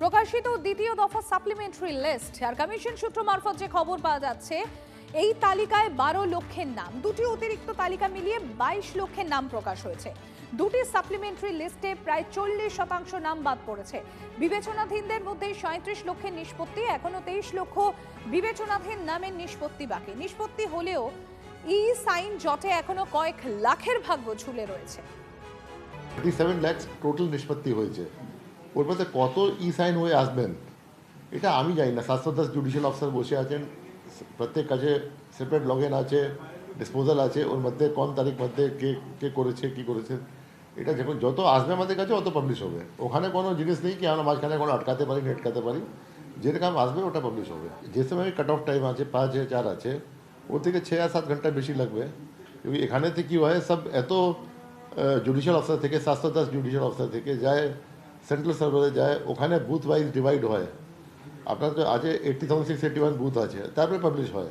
প্রকাশিত দ্বিতীয় দফা সাপ্লিমেন্টারি লিস্ট আর কমিশন সূত্র মারফত যে খবর পাওয়া যাচ্ছে, এই তালিকায় 12 লক্ষের নাম, দুটি অতিরিক্ত তালিকা মিলিয়ে 22 লক্ষের নাম প্রকাশ হয়েছে। দুটি সাপ্লিমেন্টারি লিস্টে প্রায় 40% নাম বাদ পড়েছে। বিবেচনাধীনদের মধ্যে 37 লক্ষের নিষ্পত্তি, এখনো 23 লক্ষ বিবেচনাধীন নামের নিষ্পত্তি বাকি। নিষ্পত্তি হলেও ই সাইন জটে এখনো কয়েক লাখের ভাগ্য ঝুলে রয়েছে। 37 লাখ টোটাল নিষ্পত্তি হয়েছে, ওর মধ্যে কত ই সাইন হয়ে আসবেন এটা আমি জানি না। 710 জুডিশিয়াল অফিসার বসে আছেন, প্রত্যেক কাজে সেপারেট লগ ইন আছে, ডিসপোজাল আছে, ওর মধ্যে কোন তারিখ মধ্যে কে কে করেছে কী করেছে, এটা যখন যত আসবে আমাদের কাছে অত পাবলিশ হবে। ওখানে কোনো জিনিস নেই কি আমরা মাঝখানে কোনো আটকাতে পারি না আটকাতে পারি, যেরকম আসবে ওটা পাবলিশ হবে। যে সময় কাট অফ টাইম আছে 5-4 আছে, ওর থেকে 6-7 ঘন্টা বেশি লাগবে। क्योंकि এখানে থেকে কী হয়, সব এত জুডিশিয়াল অফিসার থেকে 710 জুডিশিয়াল অফিসার থেকে যায় সেন্ট্রাল সার্ভারে যায়, ওখানে বুথ ওয়াইজ ডিভাইড হয়। আপনার তো আছে 80,681 বুথ আছে, তারপরে পাবলিশ হয়।